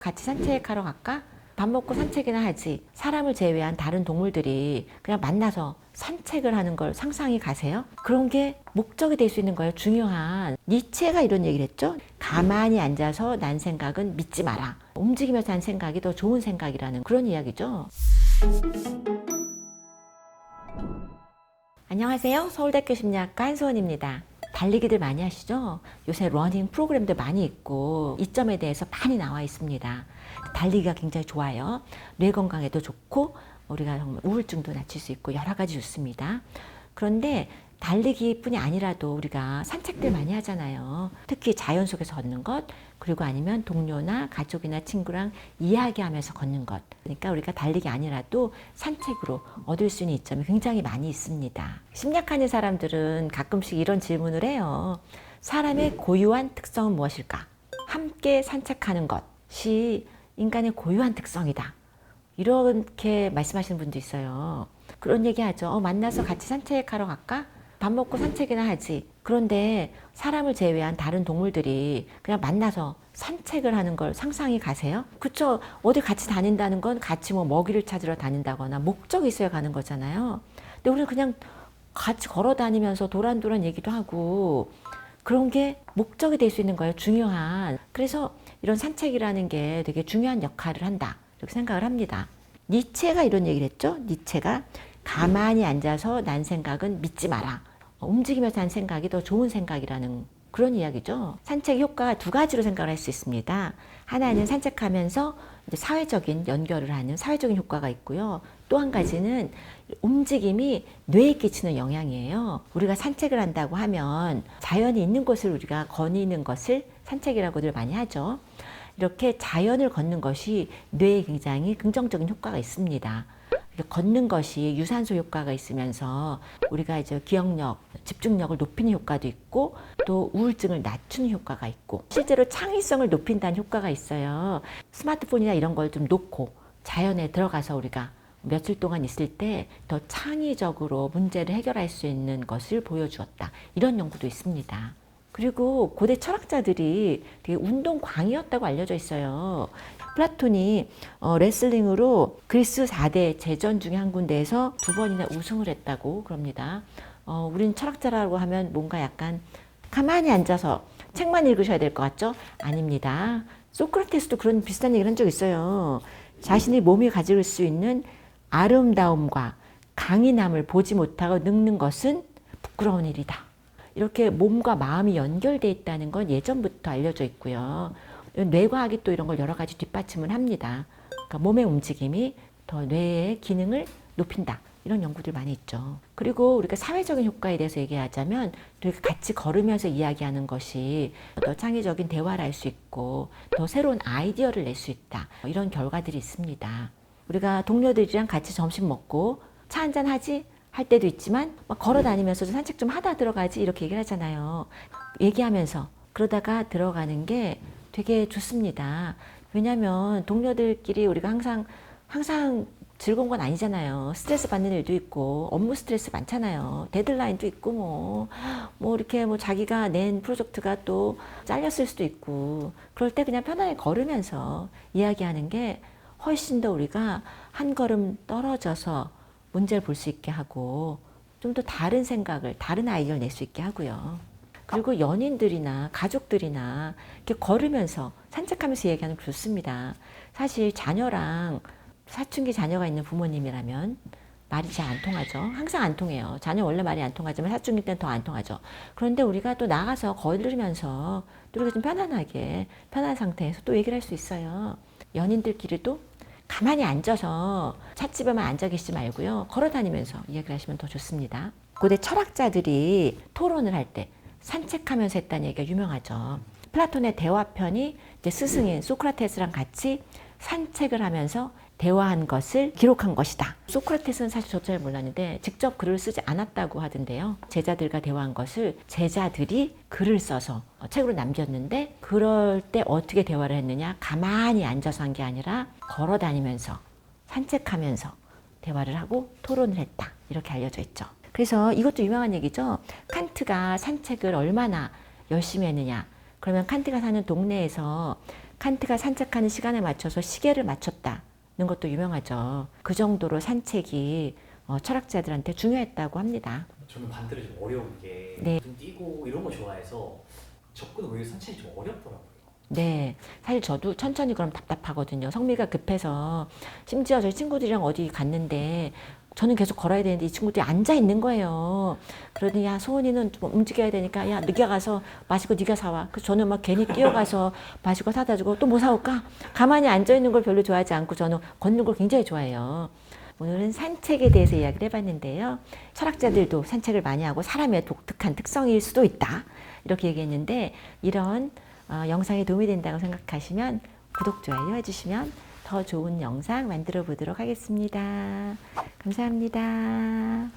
같이 산책하러 갈까? 밥 먹고 산책이나 하지. 사람을 제외한 다른 동물들이 그냥 만나서 산책을 하는 걸 상상이 가세요? 그런 게 목적이 될 수 있는 거예요. 중요한. 니체가 이런 얘기를 했죠. 가만히 앉아서 난 생각은 믿지 마라. 움직이면서 한 생각이 더 좋은 생각이라는 그런 이야기죠. 안녕하세요. 서울대학교 심리학과 한수원입니다. 달리기들 많이 하시죠? 요새 러닝 프로그램도 많이 있고 이 점에 대해서 많이 나와 있습니다. 달리기가 굉장히 좋아요. 뇌 건강에도 좋고 우리가 정말 우울증도 낮출 수 있고 여러 가지 좋습니다. 그런데 달리기뿐이 아니라도 우리가 산책들 많이 하잖아요. 특히 자연 속에서 걷는 것, 그리고 아니면 동료나 가족이나 친구랑 이야기하면서 걷는 것. 그러니까 우리가 달리기 아니라도 산책으로 얻을 수 있는 이점이 굉장히 많이 있습니다. 심리학하는 사람들은 가끔씩 이런 질문을 해요. 사람의 고유한 특성은 무엇일까? 함께 산책하는 것이 인간의 고유한 특성이다. 이렇게 말씀하시는 분도 있어요. 그런 얘기 하죠. 만나서 같이 산책하러 갈까? 밥 먹고 산책이나 하지. 그런데 사람을 제외한 다른 동물들이 그냥 만나서 산책을 하는 걸 상상이 가세요? 그쵸? 어디 같이 다닌다는 건 같이 뭐 먹이를 찾으러 다닌다거나 목적이 있어야 가는 거잖아요. 근데 우리는 그냥 같이 걸어 다니면서 도란도란 얘기도 하고 그런 게 목적이 될 수 있는 거예요. 중요한. 그래서 이런 산책이라는 게 되게 중요한 역할을 한다. 이렇게 생각을 합니다. 니체가 이런 얘기를 했죠. 니체가 가만히 앉아서 난 생각은 믿지 마라. 움직이면서 한 생각이 더 좋은 생각이라는 그런 이야기죠. 산책 효과가 두 가지로 생각을 할 수 있습니다. 하나는 산책하면서 이제 사회적인 연결을 하는 사회적인 효과가 있고요. 또 한 가지는 움직임이 뇌에 끼치는 영향이에요. 우리가 산책을 한다고 하면 자연이 있는 곳을 우리가 거니는 것을 산책이라고들 많이 하죠. 이렇게 자연을 걷는 것이 뇌에 굉장히 긍정적인 효과가 있습니다. 걷는 것이 유산소 효과가 있으면서 우리가 이제 기억력, 집중력을 높이는 효과도 있고 또 우울증을 낮추는 효과가 있고 실제로 창의성을 높인다는 효과가 있어요. 스마트폰이나 이런 걸 좀 놓고 자연에 들어가서 우리가 며칠 동안 있을 때 더 창의적으로 문제를 해결할 수 있는 것을 보여주었다. 이런 연구도 있습니다. 그리고 고대 철학자들이 되게 운동광이었다고 알려져 있어요. 플라톤이 레슬링으로 그리스 4대 제전 중에 한 군데에서 2번이나 우승을 했다고 그럽니다. 우린 철학자라고 하면 뭔가 약간 가만히 앉아서 책만 읽으셔야 될 것 같죠? 아닙니다. 소크라테스도 그런 비슷한 얘기를 한 적 있어요. 자신의 몸이 가질 수 있는 아름다움과 강인함을 보지 못하고 늙는 것은 부끄러운 일이다. 이렇게 몸과 마음이 연결되어 있다는 건 예전부터 알려져 있고요. 뇌과학이 또 이런 걸 여러 가지 뒷받침을 합니다. 그러니까 몸의 움직임이 더 뇌의 기능을 높인다. 이런 연구들 많이 있죠. 그리고 우리가 사회적인 효과에 대해서 얘기하자면 우리가 같이 걸으면서 이야기하는 것이 더 창의적인 대화를 할 수 있고 더 새로운 아이디어를 낼 수 있다. 이런 결과들이 있습니다. 우리가 동료들이랑 같이 점심 먹고 차 한잔 하지? 할 때도 있지만 막 걸어 다니면서 산책 좀 하다 들어가지 이렇게 얘기를 하잖아요. 얘기하면서 그러다가 들어가는 게 되게 좋습니다. 왜냐하면 동료들끼리 우리가 항상 즐거운 건 아니잖아요. 스트레스 받는 일도 있고 업무 스트레스 많잖아요. 데드라인도 있고 뭐 이렇게 뭐 자기가 낸 프로젝트가 또 잘렸을 수도 있고 그럴 때 그냥 편하게 걸으면서 이야기하는 게 훨씬 더 우리가 한 걸음 떨어져서 문제를 볼 수 있게 하고 좀 더 다른 생각을, 다른 아이디어를 낼 수 있게 하고요. 그리고 연인들이나 가족들이나 이렇게 걸으면서 산책하면서 얘기하는 거 좋습니다. 사실 자녀랑 사춘기 자녀가 있는 부모님이라면 말이 잘 안 통하죠. 항상 안 통해요. 자녀 원래 말이 안 통하지만 사춘기 때는 더 안 통하죠. 그런데 우리가 또 나가서 걸으면서 또 우리가 좀 편안하게, 편한 상태에서 또 얘기를 할 수 있어요. 연인들끼리도 가만히 앉아서 찻집에만 앉아 계시지 말고요. 걸어 다니면서 이야기를 하시면 더 좋습니다. 고대 철학자들이 토론을 할 때 산책하면서 했다는 얘기가 유명하죠. 플라톤의 대화편이 이제 스승인 소크라테스랑 같이 산책을 하면서 대화한 것을 기록한 것이다. 소크라테스는 사실 저도 잘 몰랐는데 직접 글을 쓰지 않았다고 하던데요. 제자들과 대화한 것을 제자들이 글을 써서 책으로 남겼는데 그럴 때 어떻게 대화를 했느냐? 가만히 앉아서 한 게 아니라 걸어 다니면서 산책하면서 대화를 하고 토론을 했다. 이렇게 알려져 있죠. 그래서 이것도 유명한 얘기죠. 칸트가 산책을 얼마나 열심히 했느냐. 그러면 칸트가 사는 동네에서 칸트가 산책하는 시간에 맞춰서 시계를 맞췄다는 것도 유명하죠. 그 정도로 산책이 철학자들한테 중요했다고 합니다. 저는 반대로 좀 어려운 게 네. 좀 뛰고 이런 거 좋아해서 접근 오히려 산책이 좀 어렵더라고요. 네, 사실 저도 천천히 그럼 답답하거든요. 성미가 급해서 심지어 저희 친구들이랑 어디 갔는데 저는 계속 걸어야 되는데 이 친구들이 앉아 있는 거예요. 그러더니 야 소은이는 좀 움직여야 되니까 야 네가 가서 마시고 네가 사와. 그래서 저는 막 괜히 뛰어가서 마시고 사다 주고 또 뭐 사올까? 가만히 앉아 있는 걸 별로 좋아하지 않고 저는 걷는 걸 굉장히 좋아해요. 오늘은 산책에 대해서 이야기를 해봤는데요. 철학자들도 산책을 많이 하고 사람의 독특한 특성일 수도 있다. 이렇게 얘기했는데 이런 영상이 도움이 된다고 생각하시면 구독, 좋아요 해주시면 더 좋은 영상 만들어 보도록 하겠습니다. 감사합니다.